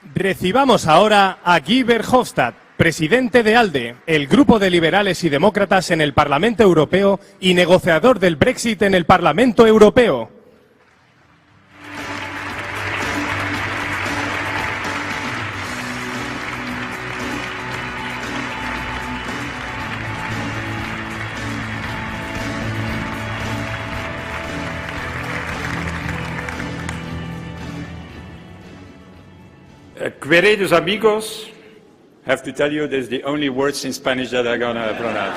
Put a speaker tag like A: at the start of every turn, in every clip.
A: Recibamos ahora a Guy Verhofstadt, presidente de ALDE, el grupo de liberales y demócratas en el Parlamento Europeo y negociador del Brexit en el Parlamento Europeo.
B: Queridos amigos, I have to tell you this is the only words in Spanish that I'm going to pronounce.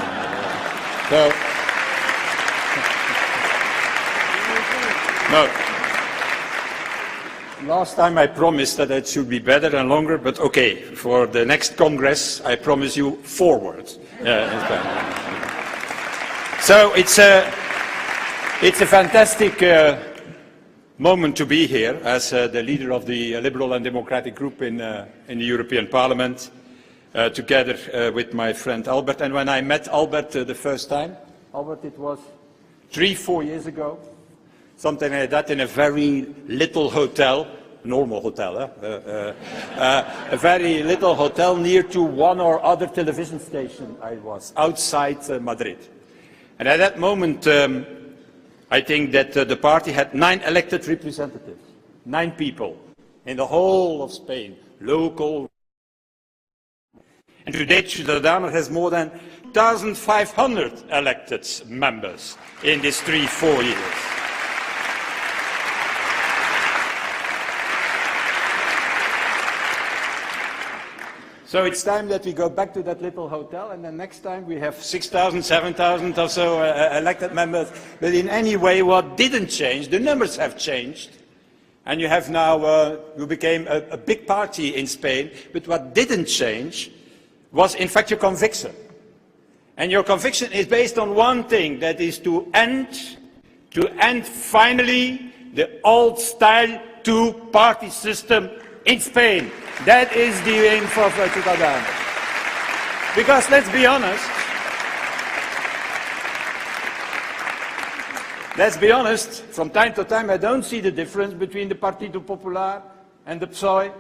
B: Last time I promised that it should be better and longer, but okay, for the next Congress I promise you 4 words in Spanish. So it's a fantastic moment to be here as the leader of the Liberal and Democratic Group in the European Parliament, together with my friend Albert. And when I met Albert the first time, Albert, it was 3-4 years ago, something like that, in a very little hotel, normal hotel, a very little hotel near to one or other television station I was, outside Madrid. And at that moment, I think that the party had 9 elected representatives, 9 people in the whole of Spain, local. And today Ciudadanos has more than 1,500 elected members in these 3-4 years. So it's time that we go back to that little hotel, and then next time we have 6,000, 7,000 or so elected members. But in any way, what didn't change, the numbers have changed. And you have now, you became a big party in Spain, but what didn't change was in fact your conviction. And your conviction is based on one thing, that is to end finally the old style 2-party system in Spain. That is the aim for Ciudadanos. Because let's be honest, from time to time I don't see the difference between the Partido Popular and the PSOE.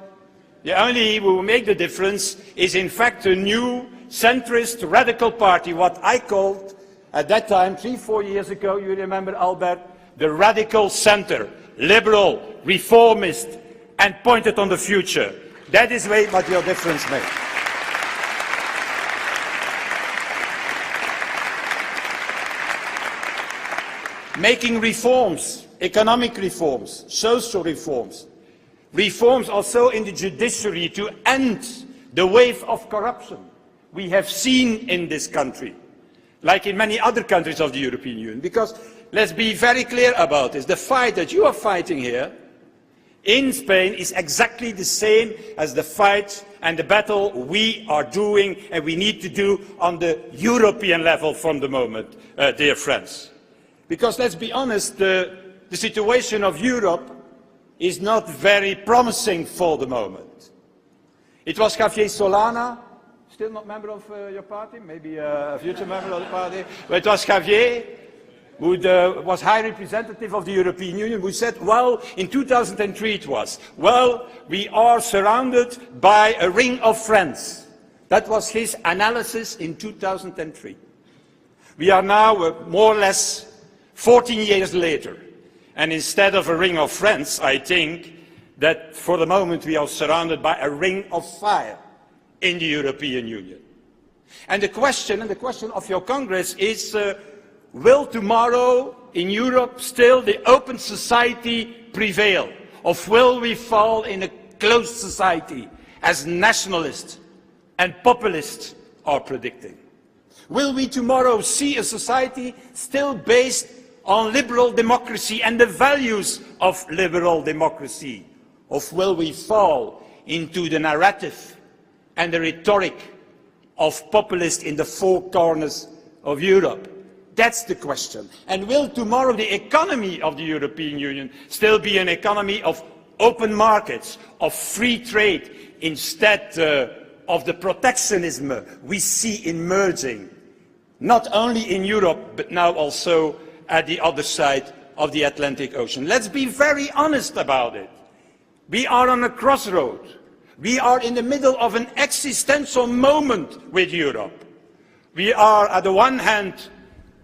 B: The only who will make the difference is in fact a new centrist radical party, what I called at that time, 3-4 years ago, you remember Albert, the radical center, liberal, reformist, and pointed on the future. That is what your difference makes. Making reforms, economic reforms, social reforms, reforms also in the judiciary to end the wave of corruption we have seen in this country, like in many other countries of the European Union. Because let's be very clear about this, the fight that you are fighting here in Spain is exactly the same as the fight and the battle we are doing and we need to do on the European level from the moment, dear friends. Because let's be honest, the situation of Europe is not very promising for the moment. It was Javier Solana, still not member of your party, maybe a future member of the party, but it was Javier who was High Representative of the European Union, who said, well, in 2003 it was, well, we are surrounded by a ring of friends. That was his analysis in 2003. We are now more or less 14 years later, and instead of a ring of friends, I think that for the moment we are surrounded by a ring of fire in the European Union. And the question of your Congress is, will tomorrow in Europe still the open society prevail? Or will we fall in a closed society as nationalists and populists are predicting? Will we tomorrow see a society still based on liberal democracy and the values of liberal democracy? Or will we fall into the narrative and the rhetoric of populists in the 4 corners of Europe? That's the question. And will tomorrow the economy of the European Union still be an economy of open markets, of free trade, instead of the protectionism we see emerging, not only in Europe, but now also at the other side of the Atlantic Ocean? Let's be very honest about it. We are on a crossroad. We are in the middle of an existential moment with Europe. We are, at the one hand,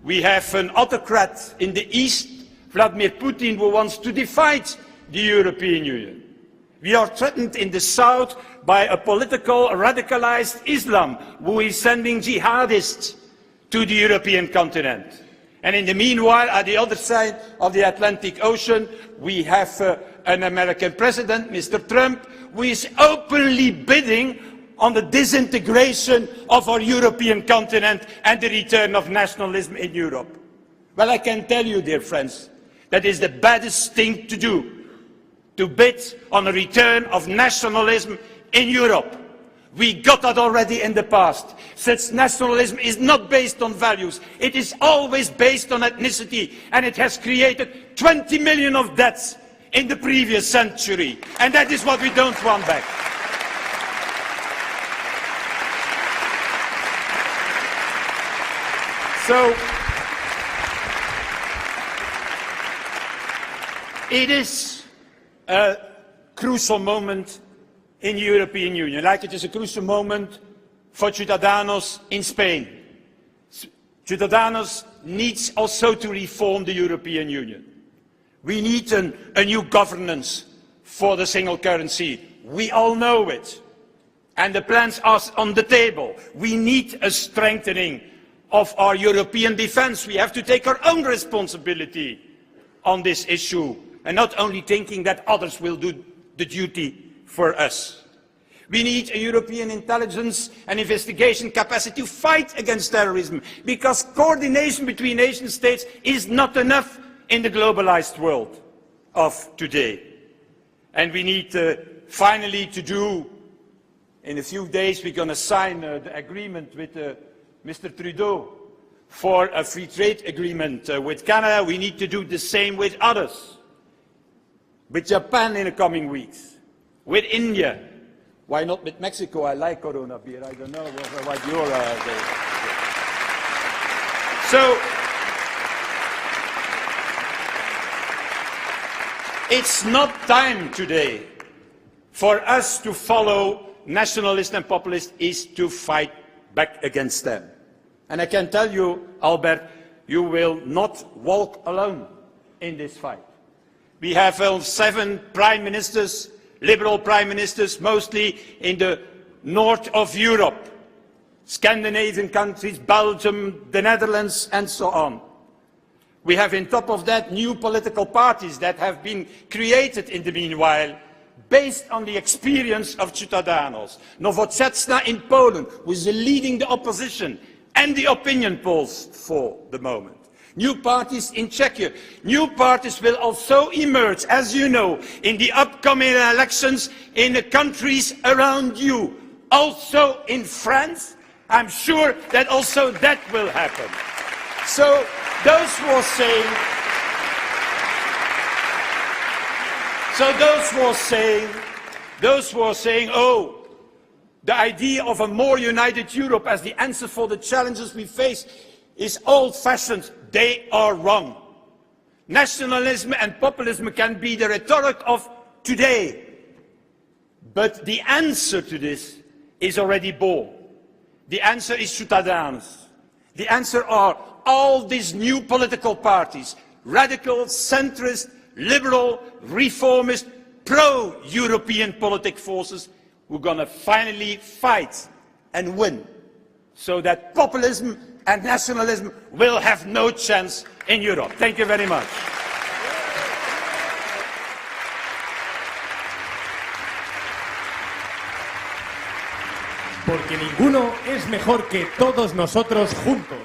B: we have an autocrat in the East, Vladimir Putin, who wants to divide the European Union. We are threatened in the South by a political radicalized Islam, who is sending jihadists to the European continent. And in the meanwhile, at the other side of the Atlantic Ocean, we have an American president, Mr. Trump, who is openly bidding on the disintegration of our European continent and the return of nationalism in Europe. Well, I can tell you, dear friends, that is the baddest thing to do, to bid on a return of nationalism in Europe. We got that already in the past. Such nationalism is not based on values. It is always based on ethnicity, and it has created 20 million of deaths in the previous century. And that is what we don't want back. So, it is a crucial moment in the European Union, like it is a crucial moment for Ciudadanos in Spain. Ciudadanos needs also to reform the European Union. We need a new governance for the single currency. We all know it. And the plans are on the table. We need a strengthening of our European defense. We have to take our own responsibility on this issue and not only thinking that others will do the duty for us. We need a European intelligence and investigation capacity to fight against terrorism, because coordination between nation states is not enough in the globalized world of today. And we need finally to do, in a few days we're going to sign the agreement with Mr. Trudeau for a free trade agreement with Canada. We need to do the same with others. With Japan in the coming weeks. With India. Why not with Mexico? I like Corona beer. I don't know what your... So, it's not time today for us to follow nationalists and populists, is to fight back against them. And I can tell you, Albert, you will not walk alone in this fight. We have 7 prime ministers, liberal prime ministers, mostly in the north of Europe, Scandinavian countries, Belgium, the Netherlands, and so on. We have on top of that new political parties that have been created in the meanwhile, based on the experience of Ciudadanos. Nowoczesna in Poland, who is leading the opposition and the opinion polls for the moment. New parties in Czechia. New parties will also emerge, as you know, in the upcoming elections in the countries around you. Also in France, I'm sure that also that will happen. So those who are saying, oh, the idea of a more united Europe as the answer for the challenges we face is old-fashioned. They are wrong. Nationalism and populism can be the rhetoric of today. But the answer to this is already born. The answer is Ciudadanos. The answer are all these new political parties, radical, centrist, liberal, reformist, pro-European politic forces who are going to finally fight and win, so that populism and nationalism will have no chance in Europe. Thank you very much.
A: Porque ninguno es mejor que todos nosotros juntos.